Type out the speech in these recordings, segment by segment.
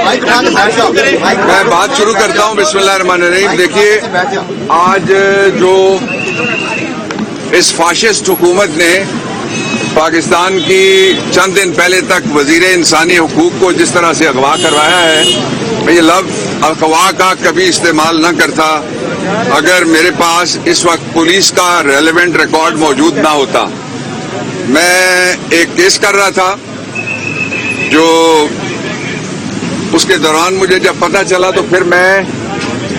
میں بات شروع کرتا ہوں. بسم اللہ الرحمن الرحیم. دیکھیے آج جو اس فاشسٹ حکومت نے پاکستان کی چند دن پہلے تک وزیر انسانی حقوق کو جس طرح سے اغوا کروایا ہے، میں یہ لفظ اغوا کا کبھی استعمال نہ کرتا اگر میرے پاس اس وقت پولیس کا ریلیونٹ ریکارڈ موجود نہ ہوتا. میں ایک کیس کر رہا تھا جو اس کے دوران مجھے جب پتہ چلا تو پھر میں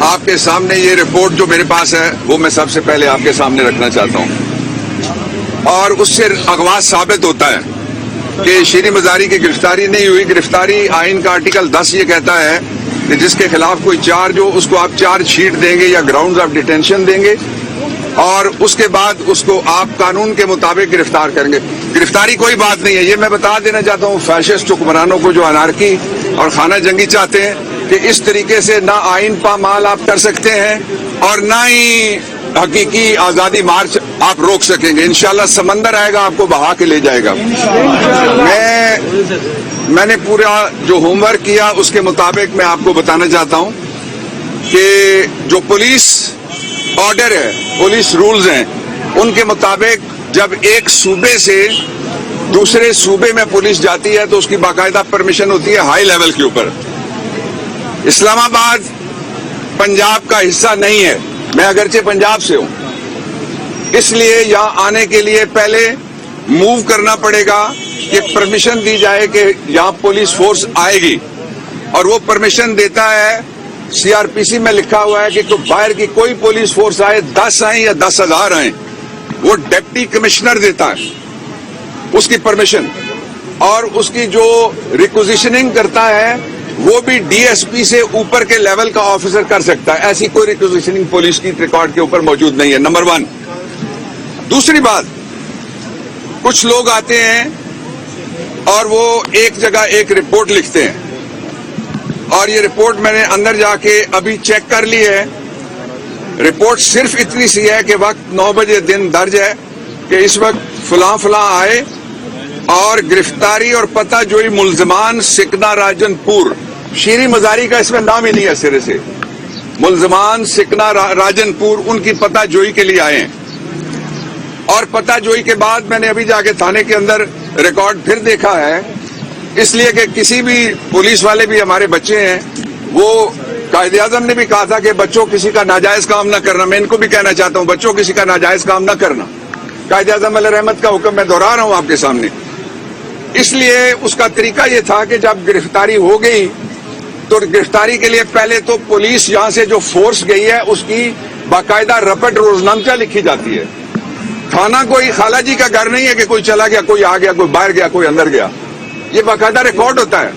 آپ کے سامنے یہ رپورٹ جو میرے پاس ہے وہ میں سب سے پہلے آپ کے سامنے رکھنا چاہتا ہوں. اور اس سے اغوا ثابت ہوتا ہے کہ شیریں مزاری کی گرفتاری نہیں ہوئی. گرفتاری آئین کا آرٹیکل 10 یہ کہتا ہے کہ جس کے خلاف کوئی چارج ہو اس کو آپ چارج شیٹ دیں گے یا گراؤنڈز آف ڈیٹینشن دیں گے اور اس کے بعد اس کو آپ قانون کے مطابق گرفتار کریں گے. گرفتاری کوئی بات نہیں ہے. یہ میں بتا دینا چاہتا ہوں فیشسٹ حکمرانوں کو جو انارکی اور خانہ جنگی چاہتے ہیں کہ اس طریقے سے نہ آئین پامال آپ کر سکتے ہیں اور نہ ہی حقیقی آزادی مارچ آپ روک سکیں گے. انشاءاللہ سمندر آئے گا آپ کو بہا کے لے جائے گا. میں نے پورا جو ہوم ورک کیا اس کے مطابق میں آپ کو بتانا چاہتا ہوں کہ جو پولیس آرڈر ہے، پولیس رولز ہیں، ان کے مطابق جب ایک صوبے سے دوسرے صوبے میں پولیس جاتی ہے تو اس کی باقاعدہ پرمیشن ہوتی ہے ہائی لیول کے اوپر. اسلام آباد پنجاب کا حصہ نہیں ہے. میں اگرچہ پنجاب سے ہوں، اس لیے یہاں آنے کے لیے پہلے موو کرنا پڑے گا کہ پرمیشن دی جائے کہ یہاں پولیس فورس آئے گی اور وہ پرمیشن دیتا ہے. سی آر پی سی میں لکھا ہوا ہے کہ باہر کی کوئی پولیس فورس آئے، 10 آئیں یا 10,000 آئیں، وہ ڈپٹی کمشنر دیتا ہے اس کی پرمیشن. اور اس کی جو ریکوزیشننگ کرتا ہے وہ بھی ڈی ایس پی سے اوپر کے لیول کا آفیسر کر سکتا ہے. ایسی کوئی ریکوزیشننگ پولیس کی ریکارڈ کے اوپر موجود نہیں ہے. نمبر 1. دوسری بات، کچھ لوگ آتے ہیں اور وہ ایک جگہ ایک رپورٹ لکھتے ہیں اور یہ رپورٹ میں نے اندر جا کے ابھی چیک کر لی ہے. رپورٹ صرف اتنی سی ہے کہ وقت 9 بجے دن درج ہے کہ اس وقت فلاں فلاں آئے اور گرفتاری اور پتہ جوئی ملزمان سکنا راجن پور. شیریں مزاری کا اس میں نام ہی نہیں ہے سرے سے. ملزمان سکنا راجن پور ان کی پتہ جوئی کے لیے آئے ہیں. اور پتہ جوئی کے بعد میں نے ابھی جا کے تھانے کے اندر ریکارڈ پھر دیکھا ہے، اس لیے کہ کسی بھی پولیس والے بھی ہمارے بچے ہیں، وہ قائد اعظم نے بھی کہا تھا کہ بچوں کسی کا ناجائز کام نہ کرنا. میں ان کو بھی کہنا چاہتا ہوں بچوں کسی کا ناجائز کام نہ کرنا. قائد اعظم علیہ رحمت کا حکم میں دہرا رہا ہوں آپ کے سامنے. اس لیے اس کا طریقہ یہ تھا کہ جب گرفتاری ہو گئی تو گرفتاری کے لیے پہلے تو پولیس یہاں سے جو فورس گئی ہے اس کی باقاعدہ رپٹ روزنامچہ لکھی جاتی ہے. تھانہ کوئی خالہ جی کا گھر نہیں ہے کہ کوئی چلا گیا، کوئی آ گیا، کوئی باہر گیا، کوئی اندر گیا. یہ باقاعدہ ریکارڈ ہوتا ہے.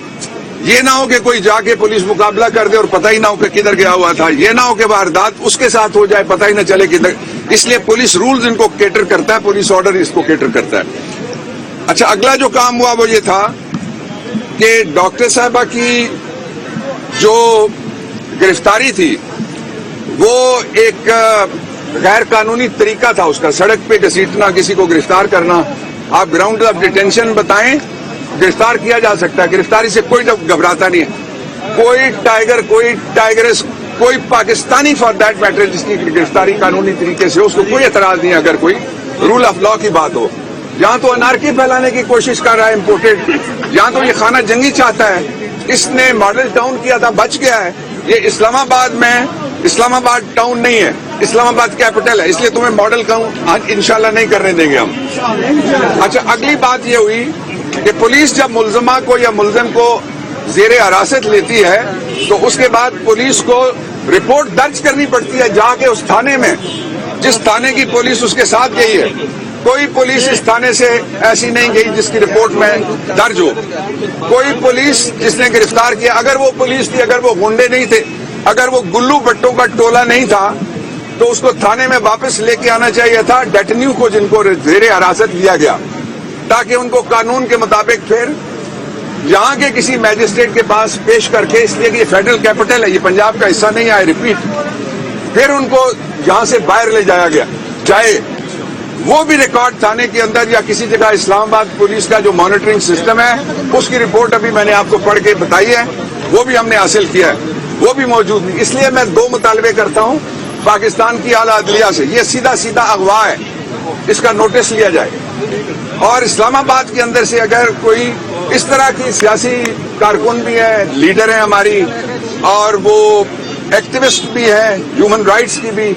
یہ نہ ہو کہ کوئی جا کے پولیس مقابلہ کر دے اور پتہ ہی نہ ہو کہ کدھر گیا ہوا تھا. یہ نہ ہو کہ واردات اس کے ساتھ ہو جائے، پتہ ہی نہ چلے کدھر. اس لیے پولیس رولز ان کو کیٹر کرتا ہے، پولیس آرڈر اس کو کیٹر کرتا ہے. اچھا، اگلا جو کام ہوا وہ یہ تھا کہ ڈاکٹر صاحبہ کی جو گرفتاری تھی وہ ایک غیر قانونی طریقہ تھا اس کا. سڑک پہ گھسیٹنا، کسی کو گرفتار کرنا. آپ گراؤنڈ آف ڈیٹینشن بتائیں، گرفتار کیا جا سکتا ہے. گرفتاری سے کوئی گھبراتا نہیں ہے. کوئی ٹائیگر، کوئی ٹائیگرس، کوئی پاکستانی فار دیٹ میٹر جس کی گرفتاری قانونی طریقے سے، اس کو کوئی اعتراض نہیں ہے اگر کوئی رول آف لا کی بات ہو. یہاں تو انارکی پھیلانے کی کوشش کر رہا ہے امپورٹڈ. یہاں تو یہ خانہ جنگی چاہتا ہے. اس نے ماڈل ٹاؤن کیا تھا، بچ گیا ہے. یہ اسلام آباد میں، اسلام آباد ٹاؤن نہیں ہے، اسلام آباد کیپٹل ہے. اس لیے تمہیں ماڈل ٹاؤن انشاءاللہ نہیں کرنے دیں گے ہم. اچھا، اگلی بات یہ ہوئی کہ پولیس جب ملزمہ کو یا ملزم کو زیر حراست لیتی ہے تو اس کے بعد پولیس کو رپورٹ درج کرنی پڑتی ہے جا کے اس تھانے میں جس تھانے کی پولیس اس کے ساتھ گئی ہے. کوئی پولیس اس تھانے سے ایسی نہیں گئی جس کی رپورٹ میں درج ہو. کوئی پولیس جس نے گرفتار کیا، اگر وہ پولیس تھی، اگر وہ گنڈے نہیں تھے، اگر وہ گلو بٹوں کا ٹولہ نہیں تھا تو اس کو تھانے میں واپس لے کے آنا چاہیے تھا ڈیٹنیو کو جن کو زیر حراست لیا گیا، تاکہ ان کو قانون کے مطابق پھر یہاں کے کسی میجسٹریٹ کے پاس پیش کر کے، اس لیے کہ یہ فیڈرل کیپٹل ہے، یہ پنجاب کا حصہ نہیں ہے، ریپیٹ، پھر ان کو یہاں سے باہر لے جایا گیا. چاہے وہ بھی ریکارڈ تھانے کے اندر یا کسی جگہ اسلام آباد پولیس کا جو مانیٹرنگ سسٹم ہے اس کی رپورٹ ابھی میں نے آپ کو پڑھ کے بتائی ہے، وہ بھی ہم نے حاصل کیا ہے، وہ بھی موجود نہیں. اس لیے میں 2 مطالبے کرتا ہوں پاکستان کی اعلیٰ عدلیہ سے. یہ سیدھا سیدھا اغوا ہے، اس کا نوٹس لیا جائے. اور اسلام آباد کے اندر سے اگر کوئی اس طرح کی سیاسی کارکن بھی ہے، لیڈر ہیں ہماری، اور وہ ایکٹیوسٹ بھی ہیں ہیومن رائٹس کی بھی،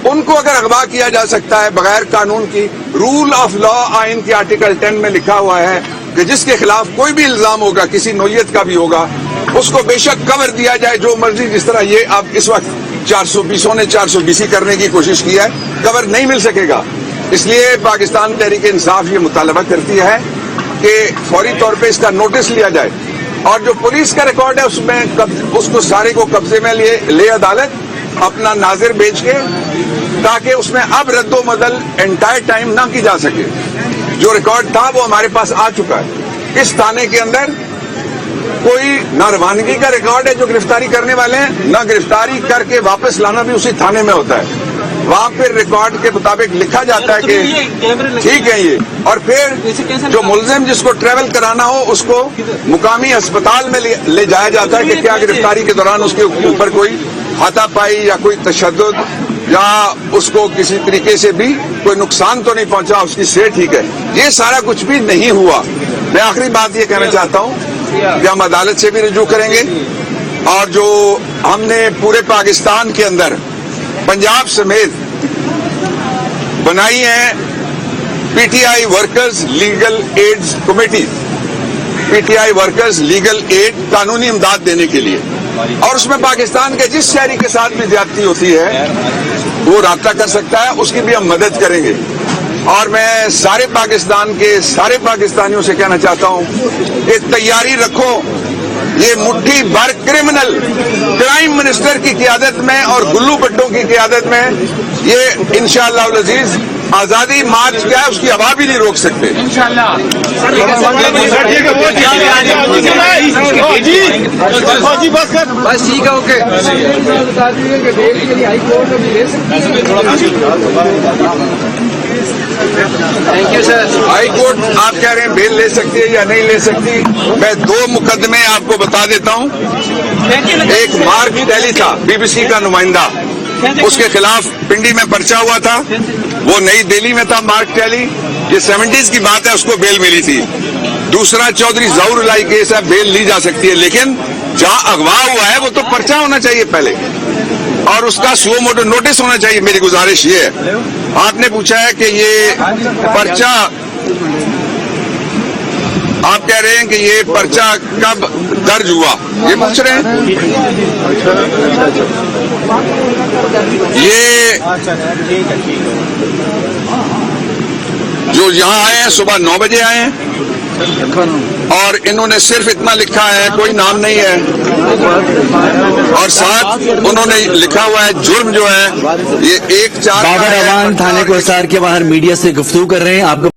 ان کو اگر اغوا کیا جا سکتا ہے بغیر قانون کی، رول آف لا آئین کے آرٹیکل 10 میں لکھا ہوا ہے کہ جس کے خلاف کوئی بھی الزام ہوگا، کسی نوعیت کا بھی ہوگا، اس کو بے شک کور دیا جائے جو مرضی. جس طرح یہ اب اس وقت 420 نے 420 کرنے کی کوشش کی ہے، کور نہیں مل سکے گا. اس لیے پاکستان تحریک انصاف یہ مطالبہ کرتی ہے کہ فوری طور پہ اس کا نوٹس لیا جائے، اور جو پولیس کا ریکارڈ ہے اس میں اس کو سارے کو قبضے میں لے عدالت اپنا ناظر بھیج کے، تاکہ اس میں اب رد و بدل انٹائر ٹائم نہ کی جا سکے. جو ریکارڈ تھا وہ ہمارے پاس آ چکا ہے. اس تھانے کے اندر کوئی نہ روانگی کا ریکارڈ ہے جو گرفتاری کرنے والے ہیں، نہ گرفتاری کر کے واپس لانا بھی اسی تھانے میں ہوتا ہے. وہاں پھر ریکارڈ کے مطابق لکھا جاتا ہے کہ ٹھیک ہے یہ، اور پھر جو ملزم جس کو ٹریول کرانا ہو اس کو مقامی ہسپتال میں لے جایا جاتا ہے کہ کیا گرفتاری کے دوران اس کے اوپر کوئی ہاتھا پائی یا کوئی تشدد یا اس کو کسی طریقے سے بھی کوئی نقصان تو نہیں پہنچا، اس کی صحت ٹھیک ہے. یہ سارا کچھ بھی نہیں ہوا. میں آخری بات یہ کہنا چاہتا ہوں کہ ہم عدالت سے بھی رجوع کریں گے، اور جو ہم نے پورے پاکستان کے اندر پنجاب سمیت بنائی ہے P T I workers legal aids committee, P T I workers legal aid قانونی امداد دینے کے لیے، اور اس میں پاکستان کے جس شہری کے ساتھ بھی زیادتی ہوتی ہے وہ رابطہ کر سکتا ہے، اس کی بھی ہم مدد کریں گے. اور میں سارے پاکستان کے سارے پاکستانیوں سے کہنا چاہتا ہوں کہ تیاری رکھو. یہ مٹھی بھر کرمنل پرائم منسٹر کی قیادت میں اور گلو بٹوں کی قیادت میں یہ انشاءاللہ العزیز آزادی مارچ کیا ہے اس کی ہوا بھی نہیں روک سکتے. ہائی کورٹ آپ کہہ رہے ہیں بیل لے سکتی ہے یا نہیں لے سکتی. میں 2 مقدمے آپ کو بتا دیتا ہوں. ایک مارک ٹیلی تھا بی بی سی کا نمائندہ، اس کے خلاف پنڈی میں پرچہ ہوا تھا، وہ نئی دہلی میں تھا. مارک ٹیلی، یہ 70s کی بات ہے، اس کو بیل ملی تھی. دوسرا چودھری ظہور الہی کیس ہے، بیل لی جا سکتی ہے، لیکن جہاں اغوا ہوا ہے وہ تو پرچہ ہونا چاہیے پہلے، اور اس کا سو موٹو نوٹس ہونا چاہیے. میری گزارش یہ ہے. آپ نے پوچھا ہے کہ یہ پرچہ، آپ کہہ رہے ہیں کہ یہ پرچہ کب درج ہوا، یہ پوچھ رہے ہیں. یہ جو یہاں آئے ہیں صبح 9 بجے آئے ہیں، اور انہوں نے صرف اتنا لکھا ہے، کوئی نام نہیں ہے، اور ساتھ انہوں نے لکھا ہوا ہے جرم جو ہے یہ 1/4 بابر اعوان تھانے کو حصار کے باہر میڈیا سے گفتگو کر رہے ہیں. آپ کو